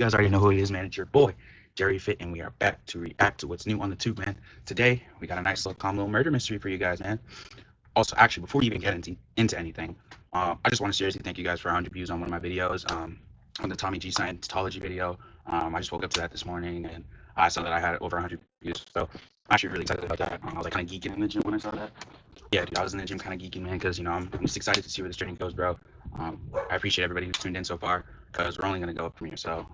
You guys already know who he is, man. It's your boy, Jerry Fit, and we are back to react to what's new on the tube, man. Today, we got a nice little calm little murder mystery for you guys, man. Also, actually, before we even get into anything, I just want to seriously thank you guys for 100 views on one of my videos, on the Tommy G Scientology video. I just woke up to that this morning, and I saw that I had over 100 views, so I'm actually really excited about that. I was like kind of geeking in the gym when I saw that. Yeah, dude, I was in the gym kind of geeking, man, because I'm just excited to see where this journey goes, bro. I appreciate everybody who's tuned in so far, because we're only gonna go up from here. So,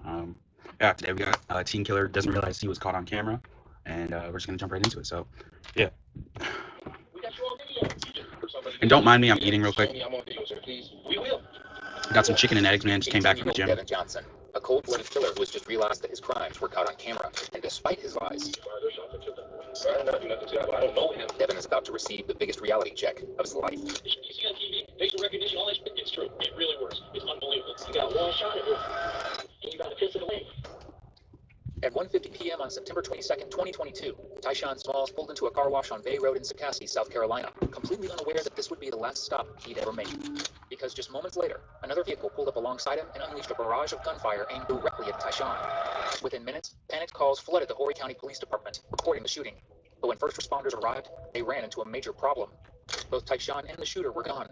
yeah, today we got Teen Killer doesn't realize he was caught on camera, and we're just gonna jump right into it. So, yeah. And don't mind me, I'm eating real quick. Got some chicken and eggs, man. Just came back from the gym. Devin Johnson, a cold-blooded killer who has just realized that his crimes were caught on camera, and despite his lies, Devin is about to receive the biggest reality check of his life. You see on TV, facial recognition, all that shit, it's true. It really works. It's unbelievable. You got one shot at it, and you got to piss it away. At 1:50 p.m. on September 22nd, 2022, Tyshawn Smalls pulled into a car wash on Bay Road in Sikaski, South Carolina, completely unaware that this would be the last stop he'd ever make. Because just moments later, another vehicle pulled up alongside him and unleashed a barrage of gunfire aimed directly at Tyshawn. Within minutes, panicked calls flooded the Horry County Police Department, reporting the shooting. But when first responders arrived, they ran into a major problem. Both Tyshawn and the shooter were gone.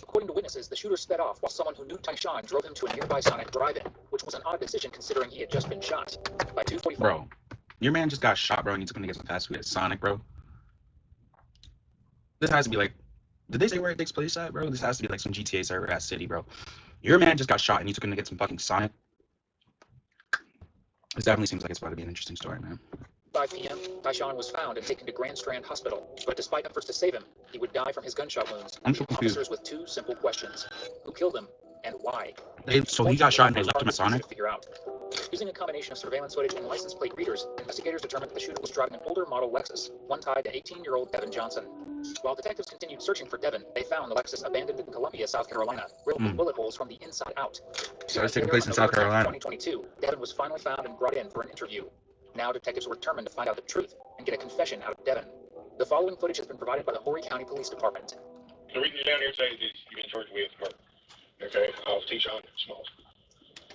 According to witnesses, the shooter sped off while someone who knew Tyshawn drove him to a nearby Sonic drive-in, which was an odd decision considering he had just been shot. By 2:45, Bro, your man just got shot, bro, and you took him to get some fast food at Sonic, bro. This has to be like, did they say where it takes place at, bro? This has to be like some GTA server ass city, bro. Your man just got shot and you took him to get some fucking Sonic. This definitely seems like it's about to be an interesting story, man. 5 p.m., Tyshawn was found and taken to Grand Strand Hospital, but despite efforts to save him, he would die from his gunshot wounds. I'm so confused. Officers with two simple questions: who killed him and why? So he got shot and they left him at Sonic? To figure out. Using a combination of surveillance footage and license plate readers, investigators determined that the shooter was driving an older model Lexus, one tied to 18-year-old Devin Johnson. While detectives continued searching for Devin, they found the Lexus abandoned in Columbia, South Carolina, riddled with bullet holes from the inside out. So it's taking place in South Carolina. 2022, Devin was finally found and brought in for an interview. Now detectives were determined to find out the truth and get a confession out of Devin. The following footage has been provided by the Horry County Police Department. The reason you're down here today is you've been charged with murder. Okay, I was Tyshawn Smalls.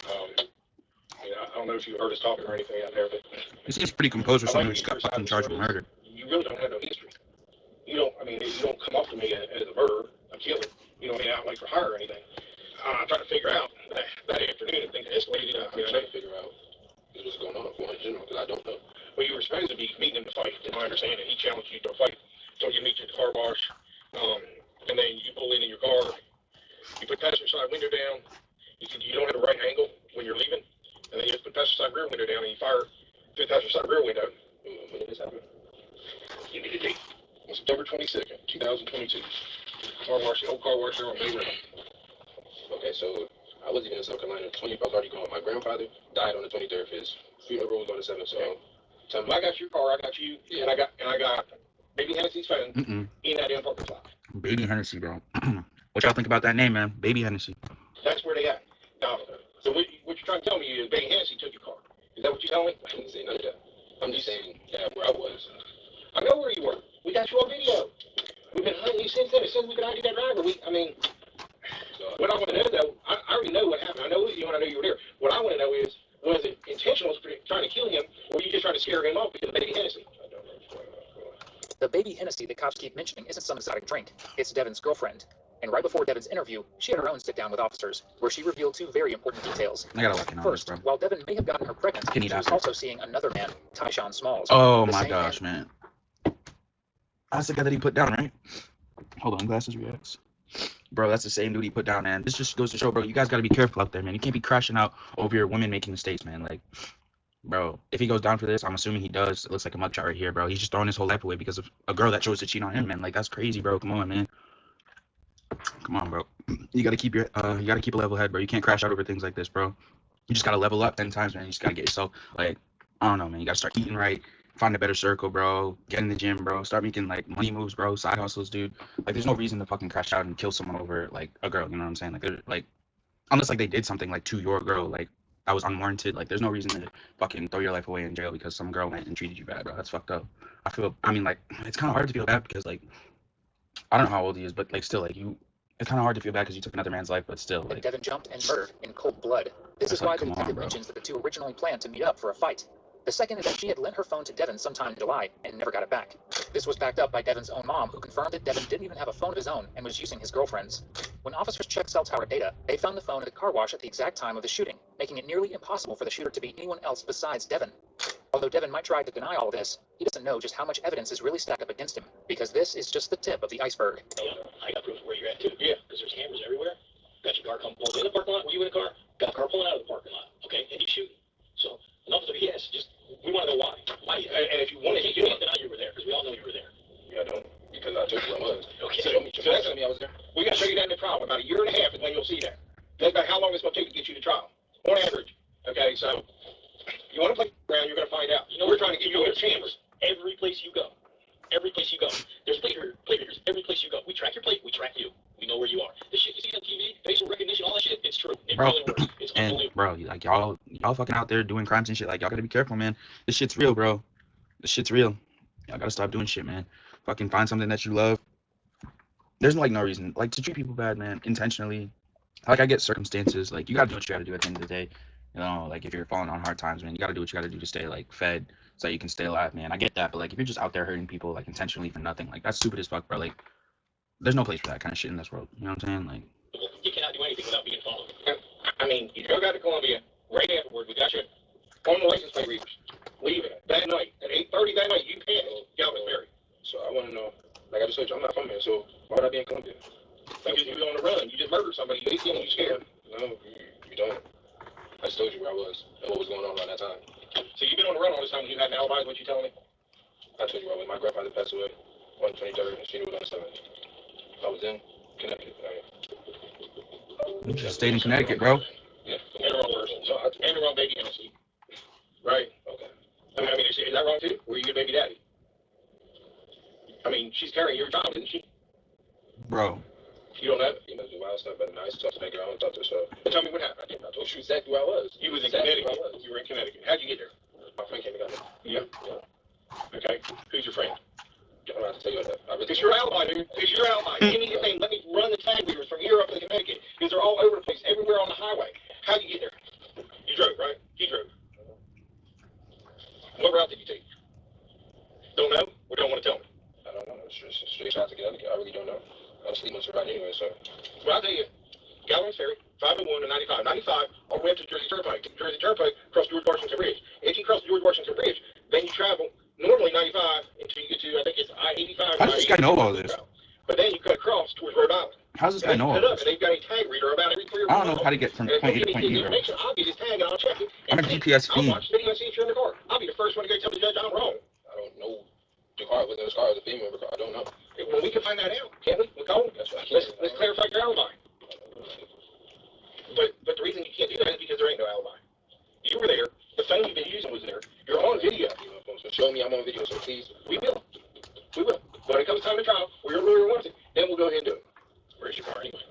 I don't know if you heard us talking or anything out there, but He seems pretty composed for someone who just got fucking charged with murder. You really don't have no history. You don't come off to me as a murderer, a killer. You know what I mean? Out like for hire or anything. I'm trying to figure out that afternoon if things escalated. I trying to figure out what's going on in general because I don't know. Well, you were supposed to be meeting him to fight, in my understanding. He challenged you to a fight. So you meet you at the car wash, and then you pull in your car. You put passenger side window down. You don't have a right angle when you're leaving. And then you just put passenger side rear window down and you fire through the passenger side rear window. When did this happen? Give me the date. On September 22nd, 2022. Car wash, the old car wash there on Bay Road. Okay, so I wasn't even in South Carolina. 20, I was already gone. My grandfather died on the 23rd. His funeral was on the 7th. So tell me, I got your car, I got you, and I got Baby Hennessy's phone in that damn parking lot. Baby Hennessy, bro. What y'all think about that name, man? Baby Hennessy. That's where they at. Now, so what you're trying to tell me is Baby Hennessy took your car. Is that what you're telling me? I didn't say none of that. I'm just saying where I was. I know where you were. We got you on video. We've been hunting you since then. As soon as we could ID that driver, what I want to know, though, I already know what happened. I know you want to know you were there. What I want to know is, was it intentional trying to kill him, or were you just trying to scare him off because of Baby Hennessy? I don't know. The Baby Hennessy that cops keep mentioning isn't some exotic drink. It's Devin's girlfriend. And right before Devin's interview, she had her own sit-down with officers, where she revealed two very important details. I gotta look in on First, this, bro. while Devin may have gotten her pregnant, she was also seeing another man, Tyshawn Smalls. Oh my gosh, man. That's the guy that he put down, right? Hold on, glasses reacts. Bro, that's the same dude he put down, man. This just goes to show, bro, you guys gotta be careful out there, man. You can't be crashing out over your women making mistakes, man. Like, bro, if he goes down for this, I'm assuming he does. It looks like a mugshot right here, bro. He's just throwing his whole life away because of a girl that chose to cheat on him, man. Like, that's crazy, bro. Come on, man. Come on, bro. You gotta keep a level head, bro. You can't crash out over things like this, bro. You just gotta level up 10 times, man. You just gotta get yourself, like, I don't know, man. You gotta start eating right, find a better circle, bro. Get in the gym, bro. Start making like money moves, bro. Side hustles, dude. Like, there's no reason to fucking crash out and kill someone over like a girl. You know what I'm saying? Like, unless like they did something like to your girl, like that was unwarranted. Like, there's no reason to fucking throw your life away in jail because some girl went and treated you bad, bro. That's fucked up. I mean, like, it's kind of hard to feel bad because like, I don't know how old he is, but like, still, like, it's kind of hard to feel bad because you took another man's life, but still, like, Devin jumped and murdered in cold blood. This is That's like, why the come on, detective bro. mentions that the two originally planned to meet up for a fight. The second is that she had lent her phone to Devin sometime in July and never got it back. This was backed up by Devin's own mom, who confirmed that Devin didn't even have a phone of his own and was using his girlfriend's. When officers checked cell tower data, they found the phone at the car wash at the exact time of the shooting, making it nearly impossible for the shooter to be anyone else besides Devin. Although Devin might try to deny all this, he doesn't know just how much evidence is really stacked up against him, because this is just the tip of the iceberg. I got proof of where you're at too. Yeah, because there's cameras everywhere. Got your car come pulled in the parking lot. Were you in the car? Got the car pulling out of the parking lot. Okay, and you shoot. So an officer, yes, just we want to know why. Why? And if you want to, you can't deny you were there because we all know you were there. Yeah, I don't, because I told you I was. Okay, so that's telling me I was there. We got to show you that in the trial. About a year and a half is when you'll see that. Think about how long it's going to take to get you to trial, on average. Okay, so you want to play around, you're going to find out. You know, we're trying to give you a chance. Every place you go. Every place you go. There's plate readers every place you go. We track your plate, we track you. We know where you are. This shit you see on TV, facial recognition, all that shit, it's true. It Bro, really works. It's and unbelievable. bro, like y'all fucking out there doing crimes and shit. Like y'all gotta be careful, man. This shit's real, bro. This shit's real. Y'all gotta stop doing shit, man. Fucking find something that you love. There's like no reason like to treat people bad, man, intentionally. Like I get circumstances. Like you gotta do what you gotta do at the end of the day. You know, like if you're falling on hard times, man, you gotta do what you gotta do to stay like fed, so you can stay alive, man. I get that, but like if you're just out there hurting people like intentionally for nothing, like that's stupid as fuck, bro. Like there's no place for that kind of shit in this world. You know what I'm saying? Like You cannot do anything without being followed. I mean, you drove out to Columbia, right afterward, we got you on the license plate readers. Leaving that night, at 8:30 that night, you passed Galvin Ferry. So I want to know, like I just told you, I'm not from here, so why would I be in Columbia? Because you was on the run, you just murdered somebody, you 18, you scared. No, you don't. I just told you where I was and what was going on around that time. So you've been on the run all this time when you had an alibi, is what you telling me? I told you where I was. My grandfather passed away on the 23rd and she was on the 7th. I was in Connecticut. you just stayed in Connecticut, bro. Yeah, and the wrong person. So and the wrong baby MC. Right? Okay. I mean, is that wrong too? Were you your baby daddy? I mean, she's carrying your child, isn't she? Bro. You don't have it. You know, do wild stuff, but nice stuff to make her own stuff. So, tell me what happened. I told you exactly where I was. You was in Connecticut. You were in Connecticut. How'd you get there? My friend came and got me. Yeah. Okay. Who's your friend? I don't have to tell you that. It's your alibi, dude. It's your alibi. Give me your thing. Let me run the tag readers from here up to Connecticut because they're all over the place, everywhere on the highway. How'd you get there? You drove, right? You drove. What route did you take? Don't know? Or don't want to tell me? I don't know. It's just a straight shot to Connecticut. I really don't know. I was sleeping on the ride anyway, so. Well, I'll tell you. Galvin Ferry, 501 to 95. 95 all the way up to Jersey Turnpike. Jersey Turnpike, cross George Washington Bridge. If you cross the George Washington Bridge, then you travel normally 95 until you get to, I think it's I-85. How does this guy know all this? But then you cut across towards Rhode Island. How does this guy know all this? And they've got a tag reader about every 3 or 4 I don't know how to get from point A to point B, bro. I'll get his tag and I'll check it. I'm a GPS I'll fiend. watch the video and see if you're in the car. I'll be the first one to go tell the judge I'm wrong. I don't know. The car was in his car, it was a female car. I don't know. Well, we can find that out, can't we? Nicole? Let's clarify your alibi. But the reason you can't do that is because there ain't no alibi. You were there. The phone you've been using was there. You're on video. So show me I'm on video. So please, we will. We will. When it comes time to trial, or your lawyer wants it, then we'll go ahead and do it. Where's your car anyway?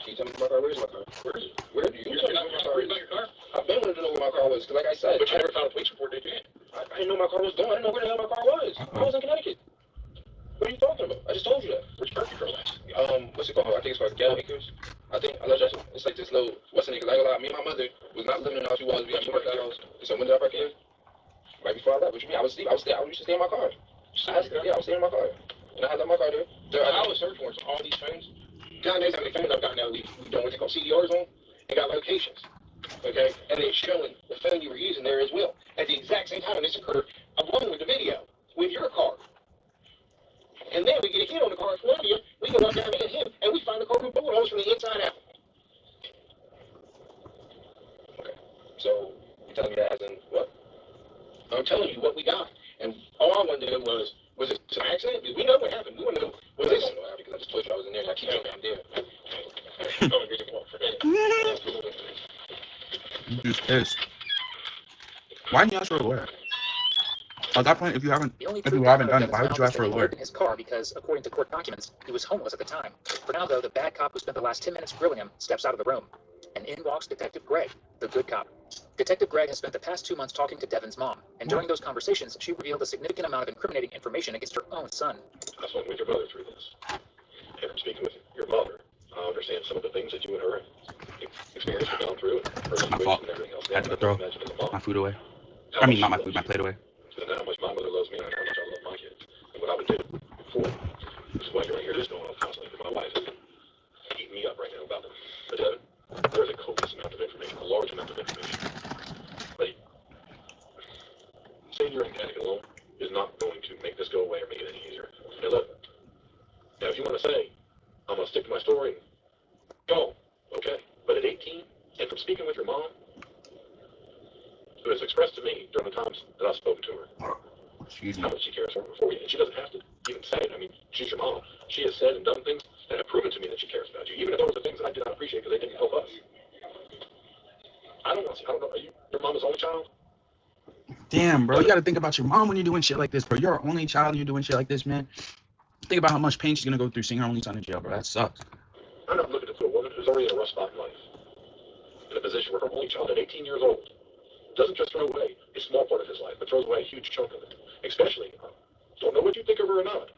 Can you tell me my car? Where's my car? Where is it? Where do you know my car? Where's your car? I've been wanting to know where my car was, because like I said, but you never filed a police report, did you? I didn't know my car was going. I didn't know where the hell my car was. I was in Connecticut. What are you talking about? I just told you that. Where's your car at? What's it called? I think it's called Ghetto Acres. I know that's it's like this little, what's the name? Because I ain't gonna lie, me and my mother was not living in the house we was. We worked at the house. So when did I break in? Right before I left. What you mean? I used to stay in my car. I was staying in my car. And I had left my car there. I was search warrants on all these phones. God knows how many phones I've gotten now. We done what they call CDRs on and got locations. Okay? And it's showing the phone you were using there as well. At the exact same time, and this occurred along with the video with your car. And then we get a hit on the car in Columbia. We go up down and him, and we find the car with bullet holes from the inside out. Okay. So you're telling me that as in what? I'm telling you what we got. And all I wanted to know was it an accident? Did we know what happened? We want to know was this? Because I just told you I was in there and I keep telling me I'm there. I'm just pissed. Why didn't you ask for a lawyer? At that point, if you haven't done it, why would you ask for a lawyer? In his car because, according to court documents, he was homeless at the time. For now, though, the bad cop who spent the last 10 minutes grilling him steps out of the room. And in walks Detective Greg, the good cop. Detective Greg has spent the past 2 months talking to Devin's mom, and during those conversations, she revealed a significant amount of incriminating information against her own son. I spoke with your mother through this. And I'm speaking with your mother. I understand some of the things that you and her experienced and gone through, and her My situation fault. and everything else. I had to go I throw can imagine as a mom, my food away. how I mean, much not she my loves food, my you, plate away. and how much my mother loves me, and how much I love my kids, and what I would do for them. This is why you're right here, this going on constantly, because my wife is eating me up right now about them. But Devin, there's a copious amount of information, a large amount of information. But saying you're in Connecticut alone is not going to make this go away or make it any easier. Now look, now if you want to say, I'm going to stick to my story, go, okay. But at 18, and from speaking with your mom, who has expressed to me during the times that I've spoken to her, Excuse me. how much she cares for you, and she doesn't have to even say it. I mean, she's your mom. She has said and done things that have proven to me that she cares about you, even if those are things that I did not appreciate because they didn't help us. I don't want to. I don't know. Are you your mama's only child? Damn, bro. You got to think about your mom when you're doing shit like this, bro. You're our only child and you're doing shit like this, man. Think about how much pain she's going to go through seeing her only son in jail, bro. That sucks. I'm not looking to a woman who's already in a rough spot in life, in a position where her only child at 18 years old doesn't just throw away a small part of his life, but throws away a huge chunk of it. Especially, don't know what you think of her or not.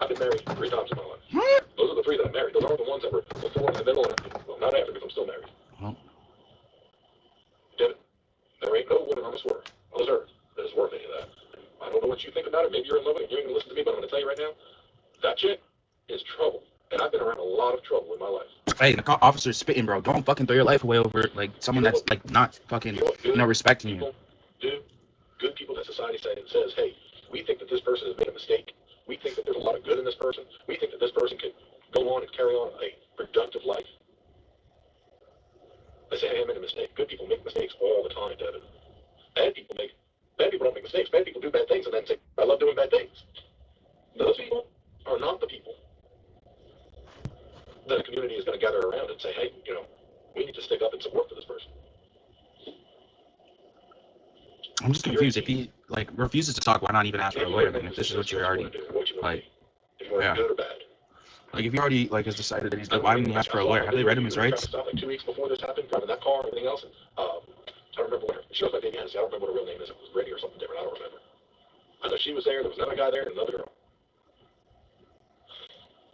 I've been married 3 times in my life. Those are the 3 that I married. Those aren't the ones that were before, in the middle, and well, not after, because I'm still married. Well, Devin, there ain't no woman on this earth that is worth any of that. I don't know what you think about it. Maybe you're in love with it. You ain't gonna listen to me, but I'm gonna tell you right now, that chick is trouble, and I've been around a lot of trouble in my life. hey, the officer's spitting, bro. Don't fucking throw your life away over like someone that's like not fucking, respecting you. People do. Good people that society says, hey, we think that this person has made a mistake. We think that there's a lot of good in this person. We think that this person can go on and carry on a productive life. They say, hey, I made a mistake. Good people make mistakes all the time, Devin. Bad people don't make mistakes. Bad people do bad things and then say, I love doing bad things. Those people are not the people that a community is going to gather around and say, hey, we need to stick up and support for this person. I'm just confused. If he like refuses to talk, why not even ask for a lawyer? Then if this is what you're already like, yeah. Good or bad. Like if he already like has decided that he's good, why wouldn't he ask for a lawyer? Have they read him his rights? Like 2 weeks before this happened, driving that car and everything else. And, I don't remember what she was like. Baby Hennessy. I don't remember what her real name is. It was Brittany or something different. I don't remember. I know she was there. There was another guy there and another girl.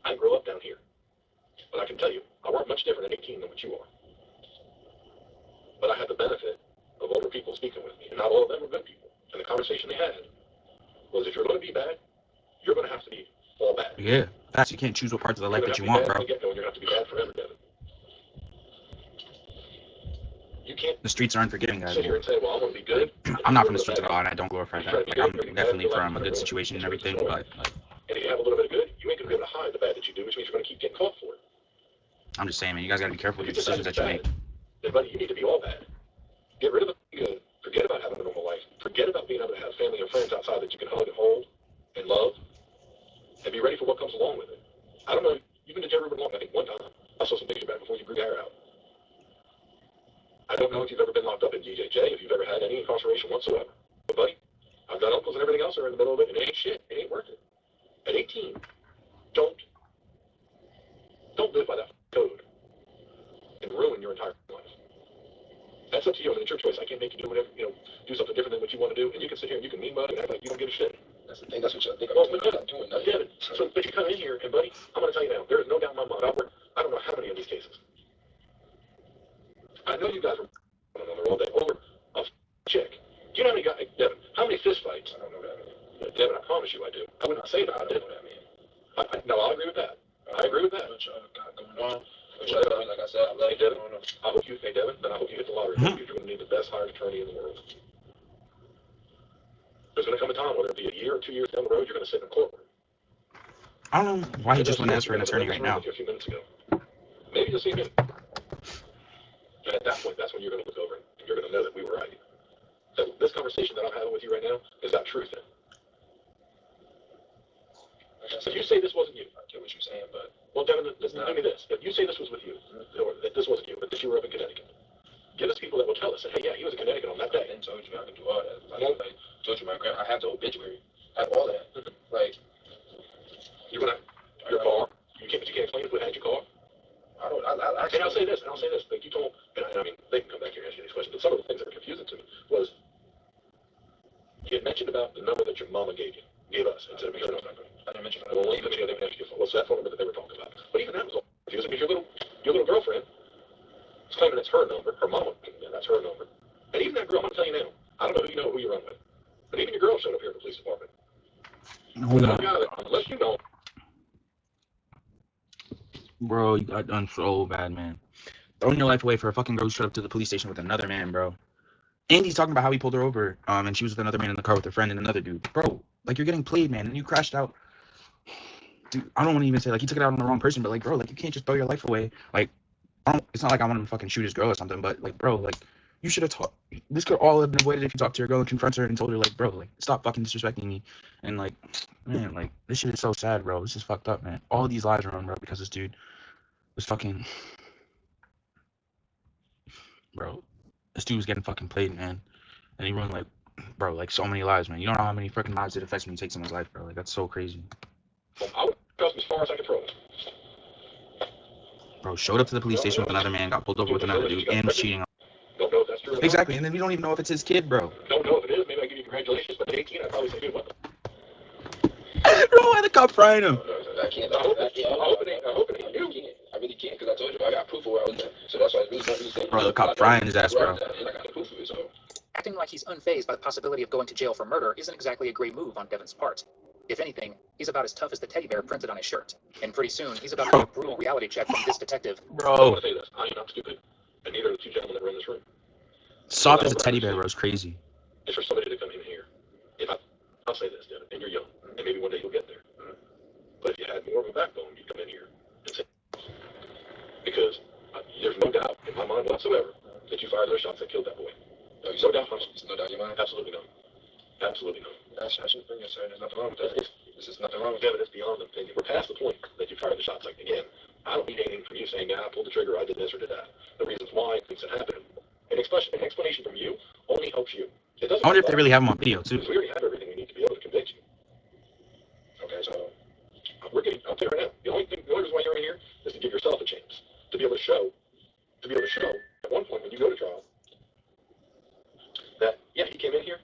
I grew up down here, but I can tell you, I weren't much different at 18 than what you are. But I had the benefit of older people speaking with me, and not all of them were good people. And the conversation they had was, if you're going to be bad, you're going to have to be all bad. Yeah, that's you can't choose what parts of the life that you want, bro. You're going to have to be bad forever, Devin. You can't. The streets are unforgiving, guys. Sit here and say, well, I'm going to be good. I'm not from the streets at all, and I don't glorify that. Like I'm definitely from a good situation and everything, but like, and if you have a little bit of good, you ain't going to be able to hide the bad that you do, which means you're going to keep getting caught for it. I'm just saying, man, you guys gotta be careful with the decisions that you make. Then, buddy, you need to be all bad. Get rid of the good. Forget about having a normal life. Forget about being able to have family and friends outside that you can hug and hold and love, and be ready for what comes along with it. I don't know. You've been to jail long. I think one time I saw some pictures back before you grew your hair out. I don't know if you've ever been locked up in DJJ, if you've ever had any incarceration whatsoever. But, buddy, I've got uncles and everything else that are in the middle of it, and it ain't shit. It ain't worth it. At 18, don't live by that code and ruin your entire life. That's up to you. I mean, it's your choice. I can't make you do whatever, do something different than what you want to do, and you can sit here and you can mean mud and act like you don't give a shit. That's the thing. That's what you think. I'm doing. Devin, but you come in here, and buddy, I'm going to tell you now, there is no doubt in my mind. I don't know how many of these cases. I know you guys were on another all day over a chick. Do you know how many guys, Devin? How many fist fights? I don't know that. Devin, I promise you, I do. I would not say that. I don't know what that means. No, I'll agree with that. I agree with that. What y'all got going on? Like I said, I love you, Devin. I hope you, Devin, then I hope you hit the lottery. You're going to need the best hired attorney in the world. There's going to come a time, whether it be a year or 2 years down the road, you're going to sit in a courtroom. I don't know why he just went to ask for an attorney right now. A few minutes ago. Maybe you'll see me. And at that point, that's when you're going to look over and you're going to know that we were right. That this conversation that I'm having with you right now is got truth in it. If you say this wasn't you, I get what you're saying, but well, Devin, listen, do me this. If you say this was with you, or that this wasn't you, but that you were up in Connecticut, give us people that will tell us, hey, yeah, he was in Connecticut on that day. I told you I can do all that. I told you my grandma, I have the obituary, I have all that. Like, you're gonna, your car, you can't explain who had your car. And I'll say this, like you told, and I mean, they can come back here and ask you these questions, but some of the things that are confusing to me was, you had mentioned about the number that your mama gave us instead of your phone number. I didn't mention that. Well, even if you didn't ask you, what's that phone number that they were talking about? But even that was all. Because I mean, your little girlfriend is claiming it's her number, her mama, and that's her number. And even that girl, I'm gonna tell you now, I don't know who you know who you run with, but even your girl showed up here at the police department. Oh my. Guy that, unless you know. Bro, you got done so bad, man. Throwing your life away for a fucking girl who showed up to the police station with another man, bro. And he's talking about how he pulled her over, and she was with another man in the car with her friend and another dude. Bro, like, you're getting played, man, and you crashed out. Dude, I don't want to even say, like, he took it out on the wrong person, but, like, bro, like, you can't just throw your life away. Like, it's not like I want him to fucking shoot his girl or something, but, like, bro, like, you should have talked. This could all have been avoided if you talked to your girl and confronted her and told her, like, bro, like, stop fucking disrespecting me. And, like, man, like, this shit is so sad, bro. It's just fucked up, man. All these lies are on, bro, because this dude was fucking... Bro, this dude was getting fucking played, man. And he ruined, like, bro, like, so many lives, man. You don't know how many freaking lives it affects when you take someone's life, bro. Like, that's so crazy. I would trust as far as I can throw it. Bro, showed up to the police station with another man, got pulled over with another dude, and was cheating on. Don't know if that's true. Exactly, and then we don't even know if it's his kid, bro. Don't know if it is. Maybe I give you congratulations, but at 18, I'd probably say good luck. Bro, why the cop frying him? I can't. I hope it ain't you. I really can't, because I told you I got proof of where I was at. So that's why it's really Bro, the cop frying his ass, bro. And I got the proof of it, so. Acting like he's unfazed by the possibility of going to jail for murder isn't exactly a great move on Devin's part. If anything, he's about as tough as the teddy bear printed on his shirt. And pretty soon, he's about to get a brutal reality check from this detective. I Bro, want to say this. I am not stupid, and neither are the two gentlemen that were in this room. soft as a teddy bear, bro. It's crazy. It's for somebody to come in here. I'll say this, Devin, and you're young, and maybe one day you'll get there. But if you had more of a backbone, you'd come in here and say, because there's no doubt in my mind whatsoever that you fired those shots that killed that boy. No doubt, there's no doubt in your mind. Absolutely no. Absolutely no. That's your opinion, sir. There's nothing wrong with that. This is nothing wrong with that. It's beyond opinion. We're past the point that you fired the shots. Like, again, I don't need anything from you saying, yeah, I pulled the trigger, I did this or did that. The reasons why things that happened. An explanation from you only helps you. It doesn't. I wonder if they really have him on video, too. Because we already have everything we need to be able to convict you. Okay, so I'll tell you right now. The only reason why you're in here is to give yourself a chance to be able to show at one point when you go to trial that yeah, he came in here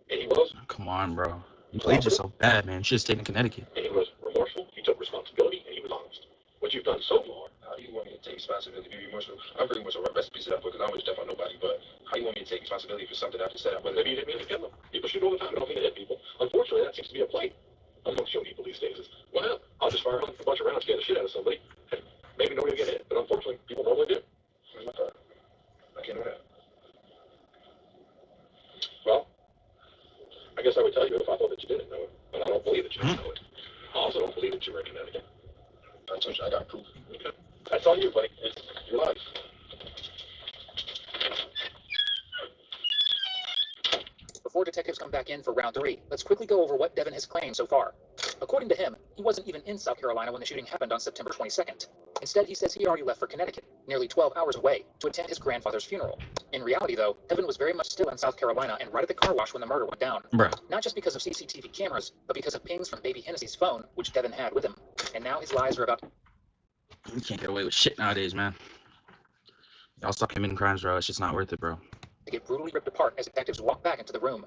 and he was. Come on, bro. You played just so bad, man. You should have stayed in Connecticut. And he was remorseful. He took responsibility and he was honest. What you've done so far. How do you want me to take responsibility to be remorseful? I'm pretty much a recipe set up because I don't wish death on nobody. But how do you want me to take responsibility for something I just said? Well, maybe you didn't mean to kill them. People shoot all the time. I don't mean to hit people. Unfortunately, that seems to be a plight amongst young people these days. Is, well, I'll just fire a bunch of rounds, scare the shit out of somebody, and maybe nobody will get hit. But unfortunately, people normally do. I can't know that. Well, I guess I would tell you if I thought that you didn't know it, but I don't believe that you didn't know it. I also don't believe that you were in Connecticut. I told you I got proof. Okay. That's on you, buddy. It's your life. Before detectives come back in for round 3, let's quickly go over what Devin has claimed so far. According to him, he wasn't even in South Carolina when the shooting happened on September 22nd. Instead, he says he already left for Connecticut, nearly 12 hours away, to attend his grandfather's funeral. In reality, though, Devin was very much still in South Carolina and right at the car wash when the murder went down. Bro. Not just because of CCTV cameras, but because of pings from Baby Hennessy's phone, which Devin had with him. And now his lies are about... You can't get away with shit nowadays, man. Y'all stop committing crimes, bro. It's just not worth it, bro. to get brutally ripped apart as detectives walk back into the room.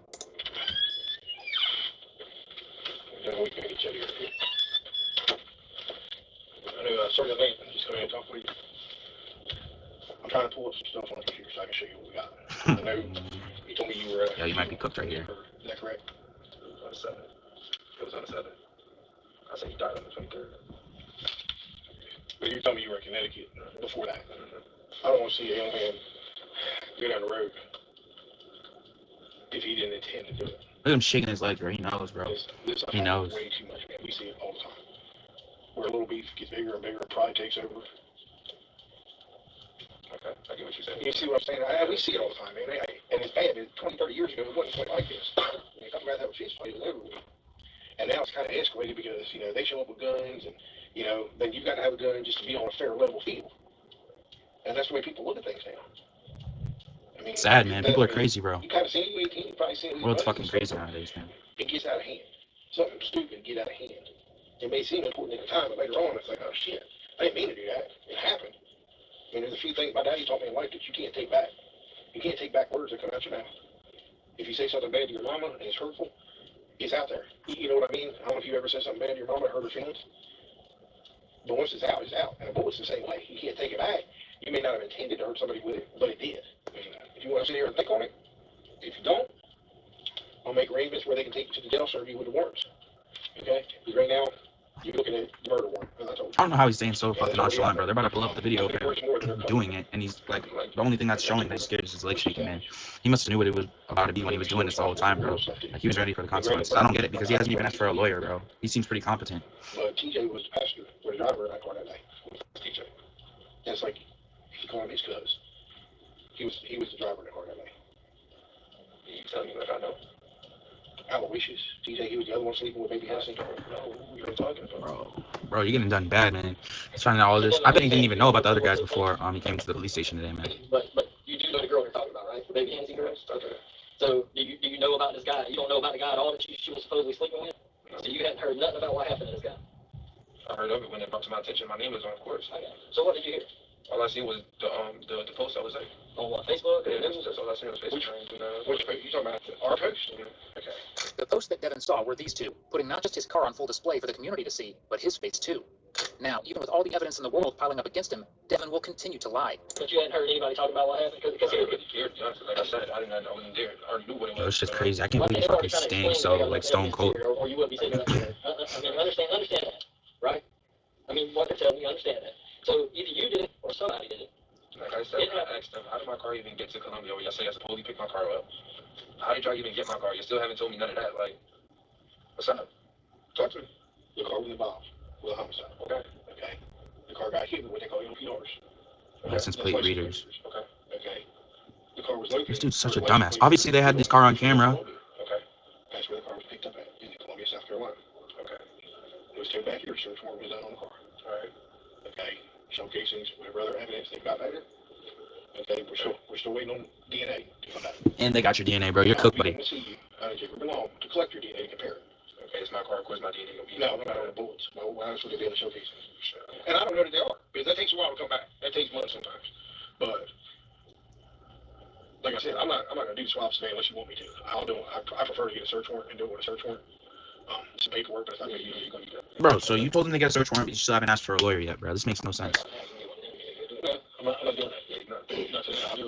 We can get you here. I know Sergeant Lane, he's coming in and talk with you. I'm trying to pull up some stuff on the computer so I can show you what we got. I know you told me you were. Yeah, you might be cooked right here. Is that correct? It was on the 7th. It was on the 7th. I said you died on the 23rd. But you told me you were in Connecticut before that. I don't want to see a young man go down the road if he didn't intend to do it. Look at him shaking his legs, bro. He knows, bro. This He knows. way too much, man. We see it all the time. Where a little beef gets bigger and bigger, pride takes over. Okay, I get what you're saying. You see what I'm saying? We see it all the time, man. And it's bad. 20, 30 years ago, it wasn't quite like this. If I'm glad that was his fight, it was over with. And now it's kind of escalated because, they show up with guns and, then you've got to have a gun just to be on a fair level field. And that's the way people look at things now. I mean, Sad, man. People are crazy, bro. You kind of seen it, you probably seen it. World's fucking crazy nowadays, man. It gets out of hand. Something stupid get out of hand. It may seem important at the time, but later on, it's like, oh shit, I didn't mean to do that. It happened. I mean, there's a few things my daddy taught me in life that you can't take back. You can't take back words that come out your mouth. If you say something bad to your mama and it's hurtful, it's out there. You know what I mean? I don't know if you ever said something bad to your mama and hurt her feelings. But once it's out, and a bullet's the same way. You can't take it back. You may not have intended to hurt somebody with it, but it did. If you want to sit here and think on it, if you don't, I'll make arrangements where they can take you to the jail, serve you with the warrants. Okay? Because right now, you're looking at the murder warrant, as I told you. I don't know how he's staying so fucking nonchalant, bro. They're about to pull up the video of him doing it, and he's like, the only thing that's showing that he's scared is his leg shaking, man. He must have knew what it was about to be when he was doing this the whole time, bro. Like, he was ready for the consequences. I don't get it, because he hasn't even asked for a lawyer, bro. He seems pretty competent. TJ was the passenger, or the driver in that car that day. TJ. That's like, he called him his cuz. He was the driver in the car that day. You telling me like I know? Aloysius. TJ, he was the other one sleeping with baby Hanson. No, we were talking about. Bro, you're getting done bad, man. He's finding out all this. I bet he didn't even know about the other guys before he came to the police station today, man. But you do know the girl you're talking about, right? The baby Hanson girl? Okay. So do you know about this guy? You don't know about the guy at all that she was supposedly sleeping with? So you hadn't heard nothing about what happened to this guy? I heard of it when it brought to my attention. My name was on, of course. Okay. So what did you hear? All I seen was the post I was like. On what, Facebook? Yeah, that's all I seen was Facebook. Which page? You talking about our post? Okay. The post that Devin saw were these two, putting not just his car on full display for the community to see, but his face too. Now, even with all the evidence in the world piling up against him, Devin will continue to lie. But you hadn't heard anybody talk about what happened? Because he really cared, like I said, I wasn't there. I already knew what it was. Bro, it's just crazy. I can't believe he's fucking staying so, like, stone cold. Or you wouldn't be saying that. I mean, understand that, right? I mean, what they're telling you, understand that. So either you did it or somebody did it. Like I said, I asked them, how did my car even get to Columbia? Y'all say I supposedly picked my car up. How did y'all even get my car? You still haven't told me none of that. Like, what's up? Talk to me. The car was involved with a homicide. Okay. The car got hit with what they call LPRs. License plate readers. Okay. The car was located. This dude's such a dumbass. Obviously, they had this car on camera. Okay. That's where the car was picked up at, in Columbia, South Carolina. Okay. It was towed back here. Search warrant was done on the car. All right. Okay. Showcasing whatever other evidence they got later. Okay. We're still waiting on DNA to come back. And they got your DNA, bro. You're cooked, buddy. I see you. I didn't take belong to collect your DNA and compare it. Okay, it's my car. Of course, my DNA gonna be. No, not on the bullets. Well, why else would they be able to showcase them? And I don't know that they are, because that takes a while to come back. That takes months sometimes. But like I said, I'm not gonna do the swabs today unless you want me to. I'll do it. I prefer to get a search warrant and do it with a search warrant. Some paperwork, but it's not you're gonna do that. Bro, so you told them to get a search warrant, but you still haven't asked for a lawyer yet, bro. This makes no sense. I'm not doing that.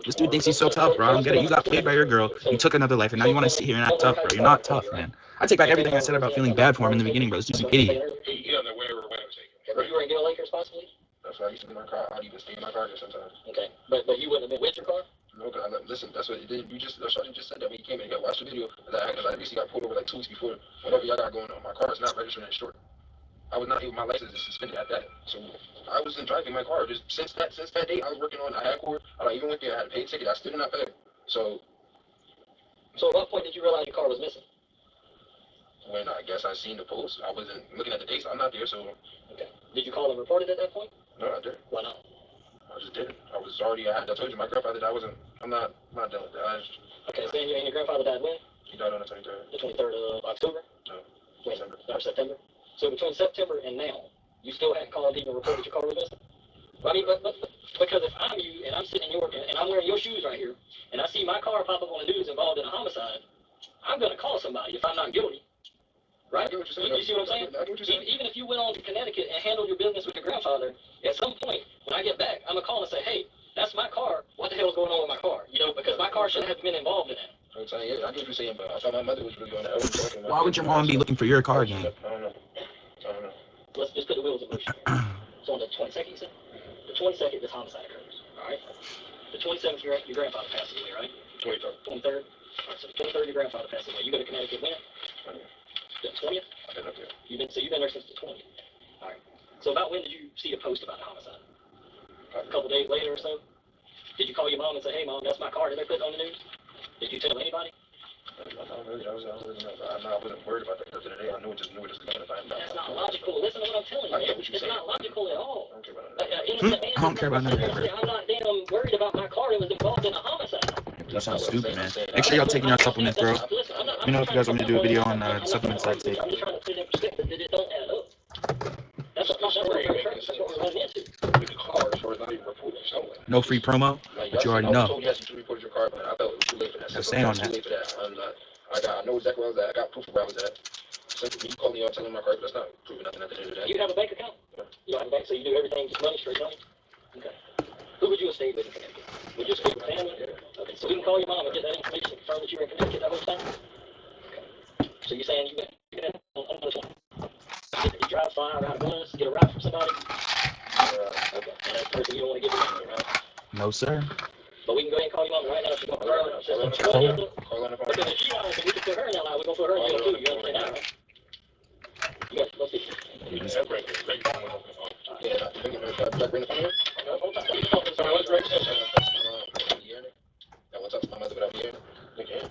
This dude thinks he's so tough, bro. I don't get it. You got played by your girl. You took another life, and now you want to sit here and act tough, bro. You're not tough, man. I take back everything I said about feeling bad for him in the beginning, bro. This dude's an idiot. He doesn't know where it was taken. But you were in Gil Lakers possibly? That's why I used to be in my car. I'd even stay in my car just sometimes. Okay. But you wouldn't have been with your car? No, because listen, that's what you did. Sergeant just said that when he came in. You got to watch the video. Because I basically got pulled over like 2 weeks before. Whatever y'all got going on, my car is not registered and insured. I was not even, my license is suspended at that. So I wasn't driving my car. Just since that day, I was working on I-Accord. I even went there. I had a paid ticket. I still did not pay. So at what point did you realize your car was missing? When I guess I seen the post, I wasn't looking at the dates. I'm not there, so. Okay. Did you call and report it at that point? No, I didn't. Why not? I just didn't. I told you my grandfather died. I'm not done with that. Okay, so and your grandfather died when? He died on the 23rd. The 23rd of October? No. When? September. So between September and now, you still hadn't called even reported your car was missing? I mean, but because if I'm you and I'm sitting in and I'm wearing your shoes right here, and I see my car pop up on the news involved in a homicide, I'm gonna call somebody if I'm not guilty. Right? I get what you're saying. You see what I'm saying? I get what you're saying. Even if you went on to Connecticut and handled your business with your grandfather, at some point, when I get back, I'm going to call and say, hey, that's my car. What the hell is going on with my car? You know, because my car shouldn't have been involved in that. I'm saying, yeah, I get what you're saying, but I thought my mother was really on that. Why would your mom be looking for your car again? I don't know. Let's just put the wheels in motion. So on the 22nd, you said? The 22nd, this homicide occurs. All right? The 27th, your grandfather passes away, right? 23rd. 23rd? All right, so the 23rd, your grandfather passes away. You go to Connecticut when? The 20th? I've been up there. You've been there since the 20th. All right. So about when did you see a post about the homicide? A couple days later or so? Did you call your mom and say, hey, Mom, that's my car that they put on the news? Did you tell anybody? I wasn't worried about that because today I knew it was going to find out. That's not logical. Listen to what I'm telling you, man. It's not logical at all. I don't care about none of that, bro. I'm not damn worried about my car that was involved in a homicide. You sound stupid, man. Make sure y'all taking your supplements, bro. Let me know if you guys want me to do a video on supplements I take. I'm just trying to put it in perspective that it don't add up. That's what we're running into. No free promo, but you already know. I'm Now stay on that. I know exactly where I was at. I got proof of where I was at. simple. You call me up telling my card, but that's not proving nothing at the end of the day. You have a bank account? Yeah. You don't have a bank, so you do everything just money, straight money? Okay. Who would you have stayed with in Connecticut? Would you have stayed with family? Yeah. Okay, so we can call your mom and get that information and confirm that you're in Connecticut, that whole thing? Okay. So you're saying you went on which one? Did you drive, fly around guns, get a ride from somebody? Okay. And that person you don't want to give your number, right? No, sir. But we can go ahead and call your mom right now if you want. Okay, if she honest, we can put her in that line. We're going to put her in jail too. You understand that, right? You got, let's see. Yeah, bring the phone here. Sorry, what's Greg saying? What's up, Mama? Yeah.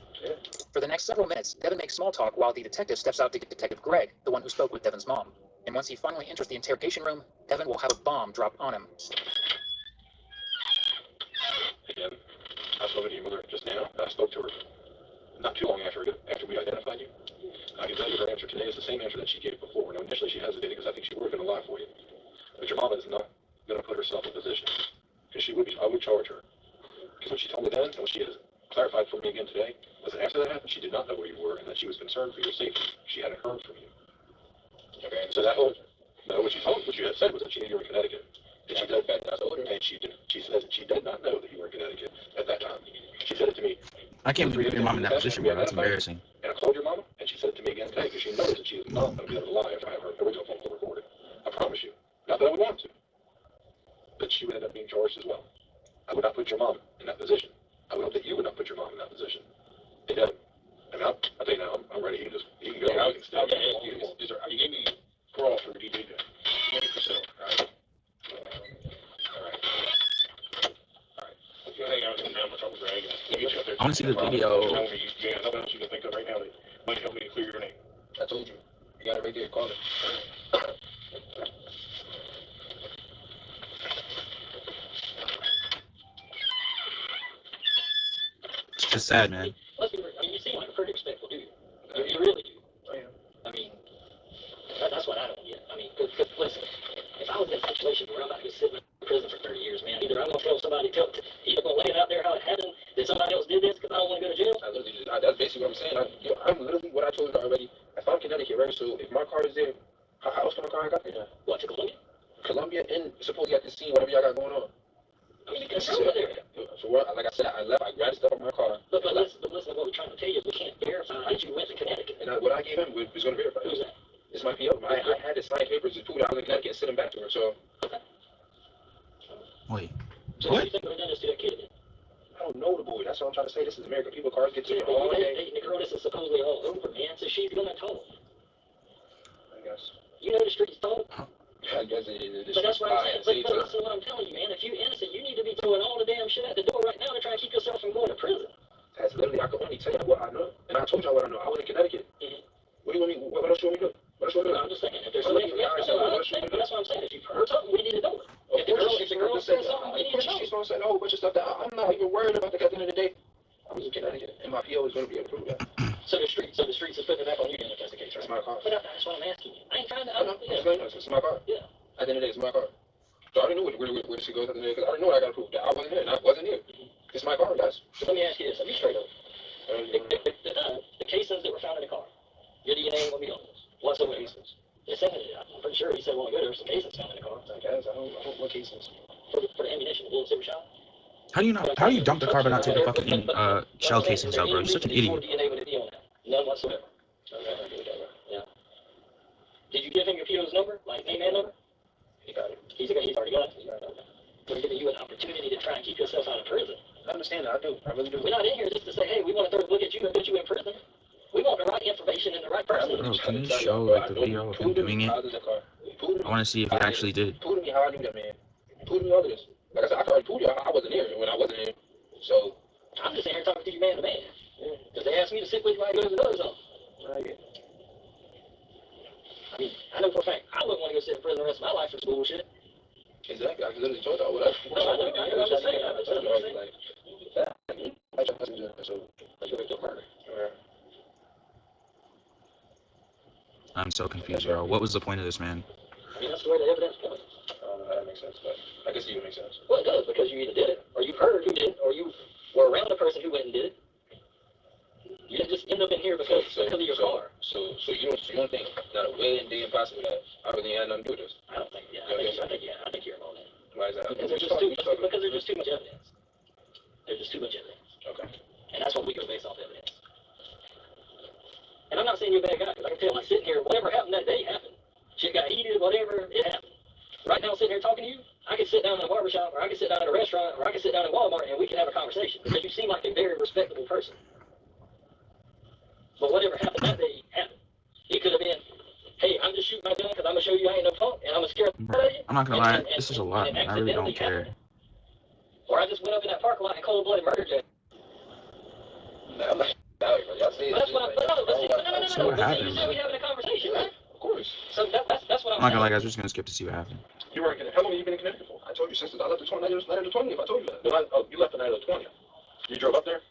For the next several minutes, Devin makes small talk while the detective steps out to get Detective Greg, the one who spoke with Devin's mom. And once he finally enters the interrogation room, Devin will have a bomb dropped on him. Hey, Devin. I spoke to your mother just now. I spoke to her not too long after we identified you. I can tell you her answer today is the same answer that she gave before. Now, initially she hesitated because I think she would have been a lie for you. But your mama is not going to put herself in position. Because I would charge her. Because what she told me then, and what she has clarified for me again today, was that after that happened, she did not know where you were and that she was concerned for your safety. She hadn't heard from you. Okay, so that whole, no, what you had said was that she knew you were in Connecticut. And she did that, and she said that she did not know that you were in Connecticut at that time. She said it to me. I can't believe you put your mom in that position, bro. That's embarrassing. And I called your mama, and she said it to me again today because she knows that she is not going to be able to lie if I have her original phone call recorded. I promise you. Not that I would want to, but she would end up being charged as well. I would not put your mom in that position. I would hope that you would not put your mom in that position. Hey, Devin, I mean, I'll tell you now, I'm ready. You can go. You can stay. You gave me parole for DJ. You gave me Priscilla, right? All right. You hang out with him now. I'm going to talk with Greg. I want to see the video. You have nothing else you can think of right now that might help me to clear your name. I told you. You got it right there. Call it. It's just sad, man. Let's be real. I mean, you seem like a pretty respectful dude. You really do. I mean, that's what I don't get. I mean, because listen, if I was in a situation where I'm about to be sitting in prison for 30 years, man, either I'm going to tell somebody, either going to lay it out there how it happened, that somebody else did this because I don't want to go to jail. That's basically what I'm saying. I'm literally what I told you already. If I'm Connecticut, right? So if my car is there, how else can my car got there? What, to Columbia? Columbia, and supposedly at the scene, whatever y'all got going on. I mean, you can show it there. So what, like I said, I left, I grabbed stuff on my car. But listen, what we're trying to tell you is we can't verify that you went to Connecticut. And what I gave him was going to verify. Who's that? It's my PO. I had to sign papers to prove that I was in Connecticut and send them back to her, so. Wait. So what do you think we've done this to that kid? I don't know the boy. That's what I'm trying to say. This is America. People, cars get to it all day. The girl, this is supposedly all over, man. So she's gonna talk. I guess. You know the streets talk? I guess it is. But that's what I'm saying. But listen to what I'm telling you, man. If you're innocent, you need to be throwing all the damn shit at the door right now to try and keep yourself from going to prison. That's literally, I can only tell you what I know. And I told y'all what I know. I was in Connecticut. Mm-hmm. What do you want me, what else you want me to do? What else you want me to do? I'm just saying, if there's something, that's what I'm saying. If you've heard something, we need to know it. If the girl says something, we need to know it. She's going to say a whole bunch of stuff that I'm not even worried about. At the end of the day, I was in Connecticut, and my PO is going to be able to prove that. So the streets is putting it back on you then, if that's the case, right? It's my car. But that's what I'm asking you. I ain't trying to. I know. It's my car. Yeah. At the end of the day, it's my car. So I already knew where she goes at the end of the day, because I already knew what I got to prove. That I wasn't here, and I wasn't here. It's my car, guys. So let me ask you this. Let me straight up. The cases that were found in the car, your DNA ain't going to be on this. What's the cases? They said, I'm pretty sure he said, well, there were some cases found in the car. I guess. I don't know what cases. For the ammunition, the bullet shot. How do you dump the car but not take the fucking shell casings out, bro? You're such an idiot. None whatsoever. Yeah. Did you give him your PO's number, like name and number? He got it. He's already got it. We're giving you an opportunity to try and keep yourself out of prison. I understand that. I do. I really do. We're not in here just to say, hey, we want to throw a look at you and put you in prison. We want the right information and the right person. Bro, can you show like the video of him doing it? I want to see if he actually did. Prove to me how I knew that, man. Prove to me all of this. Like I said, I can already prove you I wasn't here when I wasn't here. So I'm just in here talking to you man to man. Because they asked me to sit with you while you go to the other zone. I mean, I know for a fact I wouldn't want to go sit in prison the rest of my life for this bullshit. Exactly. I literally told y'all what I I'm just saying. I'm so confused, bro. What was the point of this, man? I mean, that's the way the evidence points. That makes sense, but I guess it even makes sense. Well, it does, because you either did it, or you heard who did it, or you were around a person who went and did it. You just end up in here because of your car. So you don't think that a willing day impossible that I really had nothing to do with this? I don't think, I think you're alone. Why is that? Because there's just too much evidence. There's just too much evidence. Okay. And that's what we go based off evidence. And I'm not saying you're a bad guy, because I can tell you sitting here, whatever happened that day happened. Shit got heated, whatever, it happened. Right now, sitting here talking to you, I could sit down in a barbershop, or I could sit down in a restaurant, or I could sit down in Walmart, and we can have a conversation, because you seem like a very respectable person. But whatever happened that day happened. It could have been, hey, I'm just shooting my gun because I'm going to show you I ain't no punk, and I'm going to scare the hell out of you. I'm not gonna lie, this is a lot, man. I really don't care. Or I just went up in that parking lot and cold-blooded murdered you. I'm not out here, y'all see. That's what I'm no. So what happened? You said we having a conversation, right? Of course. So that's what I'm not gonna lie, guys. We're just gonna skip to see what happened. You were in Connecticut. How long have you been in Connecticut for? I told you since I left the 20th. Night of the 20th. I told you that. You left the night of the 20th. You drove up there.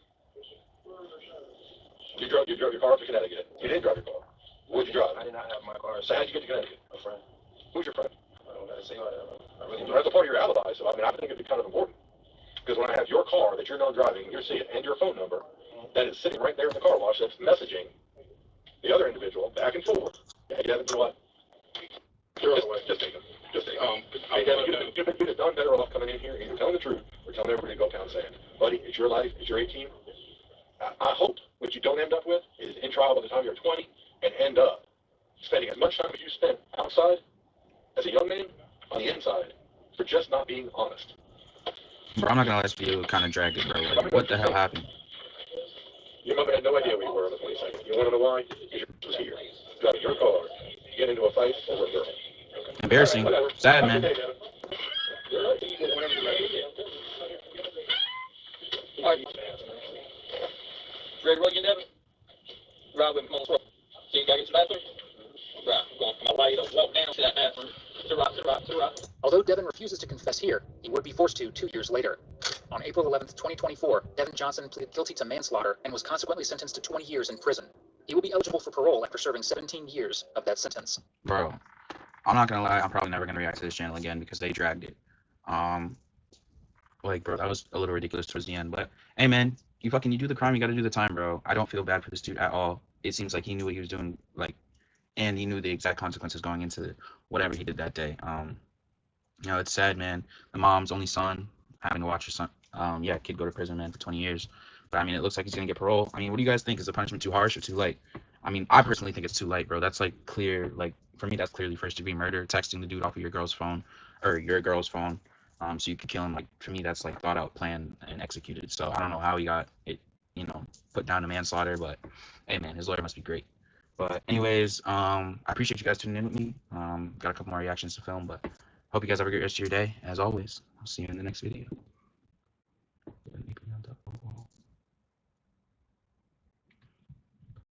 You drove your car up to Connecticut. You didn't drive your car. Where'd you drive? I did not have my car. So how'd you get to Connecticut? A friend. Who's your friend? I don't gotta say all that. I really That's a part of your alibi. So I mean, I think it'd be kind of important because when I have your car that you're now driving, you're seeing, and your phone number that is sitting right there in the car wash that's messaging the other individual back and forth. And you haven't, you know what? Just take them. You'd have done better off coming in here and either telling the truth or telling everybody to go down and saying, buddy, it's your life, it's your 18. I hope what you don't end up with is in trial by the time you're 20 and end up spending as much time as you spent outside as a young man on the inside for just not being honest. Bro, I'm not gonna let you kind of drag it, bro. Like, what the hell happened? Your mother had no idea where you were on the 22nd. You want to know why? Because your was here. Driving your car, get into a fight over a girl. Embarrassing. Sad, man. Ready to roll, Devin? Ride with me, come on, roll. So you gotta get to the bathroom? Right, I'm going for my way to walk down to that bathroom. To the right. Although Devin refuses to confess here, he would be forced to 2 years later. On April 11th, 2024, Devin Johnson pleaded guilty to manslaughter and was consequently sentenced to 20 years in prison. He will be eligible for parole after serving 17 years of that sentence. Bro, I'm not gonna lie, I'm probably never gonna react to this channel again because they dragged it. Like, bro, that was a little ridiculous towards the end. But hey, man, you do the crime, you gotta do the time, bro. I don't feel bad for this dude at all. It seems like he knew what he was doing, like, and he knew the exact consequences going into whatever he did that day. You know, it's sad, man. The mom's only son having to watch her son, kid go to prison, man, for 20 years. But I mean, it looks like he's gonna get parole. I mean, what do you guys think? Is the punishment too harsh or too light? I mean, I personally think it's too light, bro. That's like clear, like for me, that's clearly first-degree murder. Texting the dude off of your girl's phone, or your girl's phone, so you could kill him. Like for me, that's like thought out, planned, and executed. So I don't know how he got it, put down to manslaughter. But hey, man, his lawyer must be great. But anyways, I appreciate you guys tuning in with me. Got a couple more reactions to film, but hope you guys have a great rest of your day. As always, I'll see you in the next video.